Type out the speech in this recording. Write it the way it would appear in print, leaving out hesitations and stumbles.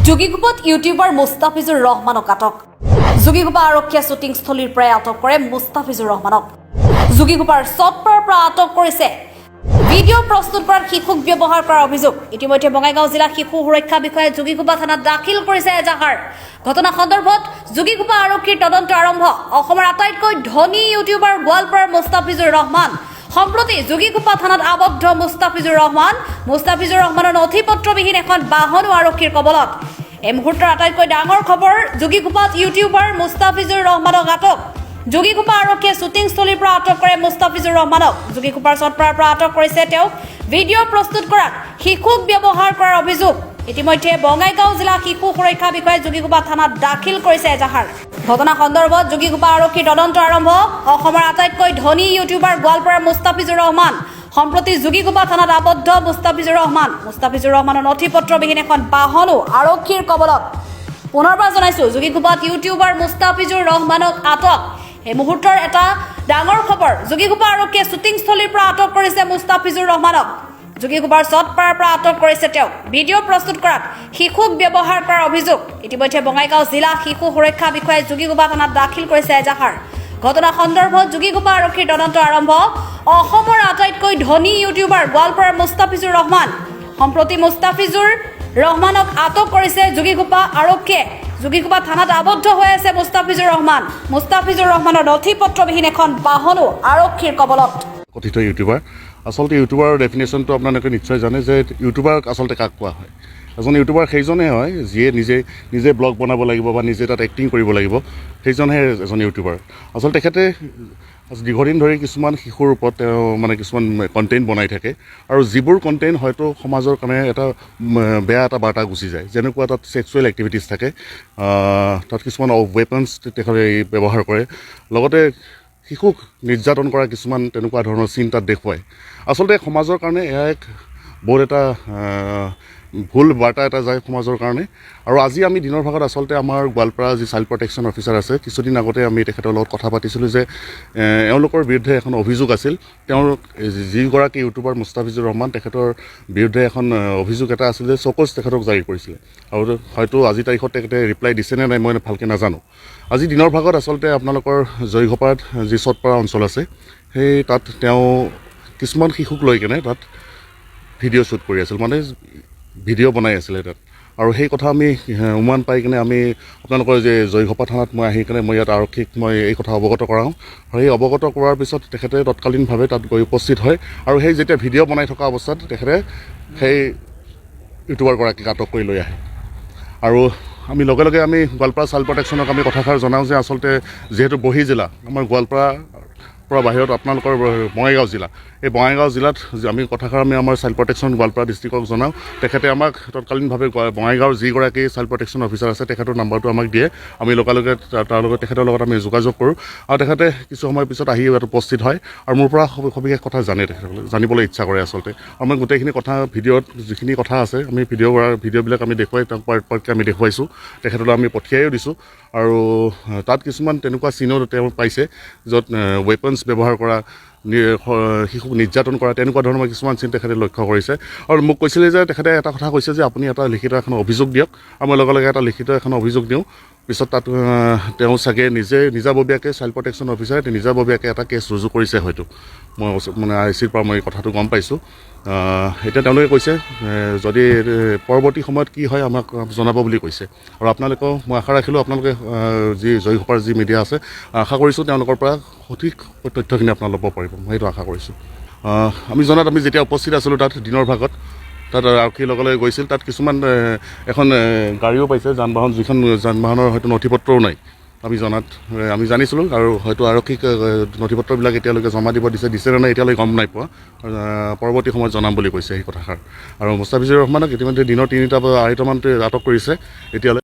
যোগীঘোপাত YouTuber Mustafizur ৰহমানক আটক। যোগীঘোপা আৰক্ষীয়ে শ্বুটিংস্থলীৰ পৰা আটক কৰে মুস্তাফিজুৰ ৰহমানক। যোগীঘোপাৰ চটপাৰ পৰা আটক কৰিছে ভিডিঅ' প্ৰস্তুত কৰাত শিশুক ব্যৱহাৰ কৰাৰ অভিযোগ। ইতিমধ্যে বঙাইগাঁও জিলা শিশু সুৰক্ষা বিষয়াই যোগীঘোপা থানাত দাখিল কৰিছে এজাহাৰ। ঘটনা সন্দৰ্ভত যোগীঘোপা আৰক্ষীৰ তদন্ত আৰম্ভ। অসমৰ আটাইতকৈ ধনী ইউটিউবাৰ গোৱালপাৰাৰ মুস্তাফিজুৰ ৰহমান। সম্প্ৰতি যোগীঘোপা থানাত আবদ্ধ মুস্তাফিজুৰ ৰহমানৰ নথিপত্ৰবিহীন এখন বাহনো আৰক্ষীৰ কবলত। এই মুহূৰ্তৰ আটাইতকৈ ডাঙৰ খবৰ, যোগীঘোপাত ইউটিউবাৰ মুস্তাফিজুৰ ৰহমানক আটক। যোগীঘোপা আৰক্ষীয়ে শ্বুটিংস্থলীৰ পৰা আটক কৰে মুস্তাফিজুৰ ৰহমানক। যোগীঘোপাৰ চটপাৰাৰ পৰা আটক কৰিছে তেওঁক ভিডিঅ' প্ৰস্তুত কৰাত শিশুক ব্যৱহাৰ কৰাৰ অভিযোগ। ইতিমধ্যে বঙাইগাঁও জিলা শিশু সুৰক্ষা বিষয়াই যোগীঘোপা থানাত দাখিল কৰিছে এজাহাৰ। ঘটনা সন্দৰ্ভত যোগীঘোপা আৰক্ষীৰ তদন্ত আৰম্ভ। অসমৰ আটাইতকৈ ধনী ইউটিউবাৰ গোৱালপাৰাৰ মুস্তাফিজুৰ ৰহমান। সম্প্ৰতি যোগীঘোপা থানাত আবদ্ধ মুস্তাফিজুৰ ৰহমানৰ নথিপত্ৰবিহীন এখন বাহনো আৰক্ষীৰ কবলত। পুনৰবাৰ জনাইছো, যোগীঘোপাত ইউটিউবাৰ মুস্তাফিজুৰ ৰহমানক আটক। এই মুহূৰ্তৰ এটা ডাঙৰ খবৰ, যোগীঘোপা আৰক্ষীয়ে শ্বুটিংস্থলীৰ পৰা আটক কৰিছে মুস্তাফিজুৰ ৰহমানক। যোগীঘোপাৰ চটপাৰাৰ পৰা আটক কৰিছে তেওঁক ভিডিঅ' প্ৰস্তুত কৰাত শিশুক ব্যৱহাৰ কৰাৰ অভিযোগ। ইতিমধ্যে বঙাইগাঁও জিলা শিশু সুৰক্ষা বিষয়াই যোগীঘোপা থানাত দাখিল কৰিছে এজাহাৰ। ঘটনা সন্দৰ্ভত যোগীঘোপা আৰক্ষীৰ তদন্ত আৰম্ভ। অসমৰ আটাইতকৈ ধনী ইউটিউবাৰ গোৱালপাৰাৰ মুস্তাফিজুৰ ৰহমান। সম্প্ৰতি মুস্তাফিজুৰ ৰহমানক আটক কৰিছে যোগীঘোপা আৰক্ষীয়ে। যোগীঘোপা থানাত আবদ্ধ হৈ আছে মুস্তাফিজুৰ ৰহমানৰ নথিপত্ৰবিহীন এখন বাহনো আৰক্ষীৰ কবলত। কথিত ইউটিউবাৰ, আচলতে ইউটিউবাৰৰ ডেফিনেশ্যনটো আপোনালোকে নিশ্চয় জানে যে ইউটিউবাৰ আচলতে কাক কোৱা হয়। এজন ইউটিউবাৰ সেইজনেই হয় যিয়ে নিজে ব্লগ বনাব লাগিব বা নিজে তাত এক্টিং কৰিব লাগিব, সেইজনহে এজন ইউটিউবাৰ। আচলতে তেখেতে দীৰ্ঘদিন ধৰি কিছুমান শিশুৰ ওপৰত তেওঁ কিছুমান কণ্টেণ্ট বনাই থাকে, আৰু যিবোৰ কণ্টেণ্ট হয়তো সমাজৰ কাৰণে এটা বেয়া এটা বাৰ্তা গুচি যায়। যেনেকুৱা তাত ছেক্সুৱেল এক্টিভিটিছ থাকে, তাত কিছুমান ৱেপনছ তেখেতে ব্যৱহাৰ কৰে, লগতে শিশুক নিৰ্যাতন কৰা কিছুমান তেনেকুৱা ধৰণৰ চিন তাত দেখুৱায়। আচলতে সমাজৰ কাৰণে এয়া এক বহুত এটা ভুল বাৰ্তা এটা যায় সমাজৰ কাৰণে। আৰু আজি আমি দিনৰ ভাগত আচলতে আমাৰ গোৱালপাৰা যি চাইল্ড প্ৰটেকশ্যন অফিচাৰ আছে, কিছুদিন আগতে আমি তেখেতৰ লগত কথা পাতিছিলোঁ যে এওঁলোকৰ বিৰুদ্ধে এখন অভিযোগ আছিল। তেওঁৰ যিগৰাকী ইউটিউবাৰ মুস্তাফিজুৰ ৰহমান, তেখেতৰ বিৰুদ্ধে এখন অভিযোগ এটা আছিল যে চকজ তেখেতক জাৰি কৰিছিলে, আৰু হয়তো আজি তাৰিখত তেখেতে ৰিপ্লাই দিছেনে নাই মই ভালকৈ নাজানো। আজি দিনৰ ভাগত আচলতে আপোনালোকৰ জয়ঘোপাত যি চটপাৰা অঞ্চল আছে, সেই তাত তেওঁ কিছুমান শিশুক লৈ কেনে তাত ভিডিঅ' শ্বুট কৰি আছিল, ভিডিঅ' বনাই আছিলে তাত। আৰু সেই কথা আমি উমান পাই কিনে আমি আপোনালোকৰ যে জয়ঘোপা থানাত মই আহি কিনে মই ইয়াত আৰক্ষীক মই এই কথা অৱগত কৰাওঁ। আৰু সেই অৱগত কৰাৰ পিছত তেখেতে তৎকালীনভাৱে তাত গৈ উপস্থিত হয়, আৰু সেই যেতিয়া ভিডিঅ' বনাই থকা অৱস্থাত তেখেতে সেই ইউটিউবাৰগৰাকীক আটক কৰি লৈ আহে। আৰু আমি লগে লগে আমি গোৱালপাৰা চাইল্ড প্ৰটেকশ্যনক আমি কথাষাৰ জনাওঁ যে আচলতে যিহেতু বহিঃজিলা আমাৰ গোৱালপাৰা পৰা বাহিৰত আপোনালোকৰ বঙাইগাঁও জিলা, এই বঙাইগাঁও জিলাত আমি কথাষাৰ আমাৰ চাইল্ড প্ৰটেকশ্যন গোৱালপাৰা ডিষ্ট্ৰিক্টক জনাওঁ। তেখেতে আমাক তৎকালীনভাৱে বঙাইগাঁৱৰ যিগৰাকী চাইল্ড প্ৰটেকশ্যন অফিচাৰ আছে তেখেতৰ নাম্বাৰটো আমাক দিয়ে। আমি লগে লগে তেখেতৰ লগত আমি যোগাযোগ কৰোঁ, আৰু তেখেতে কিছু সময়ৰ পিছত আহি ইয়াত উপস্থিত হয়, আৰু মোৰ পৰা সবিশেষ কথা তেখেতসকলে জানিবলৈ ইচ্ছা কৰে আচলতে। আৰু মই গোটেইখিনি কথা ভিডিঅ'ত যিখিনি কথা আছে আমি ভিডিঅ'বিলাক আমি দেখুৱাই তেওঁক পাৰ্টকৈ আমি দেখুৱাইছোঁ, তেখেতলৈ আমি পঠিয়াইও দিছোঁ। আৰু তাত কিছুমান তেনেকুৱা চিনো তেওঁ পাইছে য'ত ৱেপনছ ব্যৱহাৰ কৰা, শিশুক নিৰ্যাতন কৰা, তেনেকুৱা ধৰণৰ কিছুমান চিন তেখেতে লক্ষ্য কৰিছে। আৰু মোক কৈছিলে যে তেখেতে এটা কথা কৈছে যে আপুনি এটা লিখিত এখন অভিযোগ দিয়ক, আৰু মই লগে লগে এটা লিখিত এখন অভিযোগ দিওঁ। পিছত তাত তেওঁ চাগে নিজাববীয়াকৈ চাইল্ড প্ৰটেকশ্যন অফিচাৰে নিজাববীয়াকৈ এটা কেছ ৰুজু কৰিছে হয়তো, মই ICৰ পৰা মই কথাটো গম পাইছোঁ। এতিয়া তেওঁলোকে কৈছে যদি পৰৱৰ্তী সময়ত কি হয় আমাক জনাব বুলি কৈছে। আৰু আপোনালোকেও মই আশা ৰাখিলোঁ আপোনালোকে যি জয়ঘোপাৰ যি মিডিয়া আছে, আশা কৰিছোঁ তেওঁলোকৰ পৰা সঠিক তথ্যখিনি আপোনালোকে ল'ব পাৰিব, মই সেইটো আশা কৰিছোঁ। আমি জনাত আমি যেতিয়া উপস্থিত আছিলোঁ তাত দিনৰ ভাগত, তাত আৰক্ষীৰ লগে লগে গৈছিল। তাত কিছুমান এখন গাড়ীও পাইছে, যিখন যান বাহনৰ হয়তো নথিপত্ৰও নাই আমি জানিছিলোঁ, আৰু হয়তো আৰক্ষীক নথিপত্ৰবিলাক এতিয়ালৈকে জমা দিছে নে নাই এতিয়ালৈকে গম নাই পোৱা। পৰৱৰ্তী সময়ত জনাম বুলি কৈছে সেই কথাষাৰ। আৰু মুস্তাফিজুৰ ৰহমানক ইতিমধ্যে দিনৰ 3টা বা 2টামান আটক কৰিছে এতিয়ালৈ।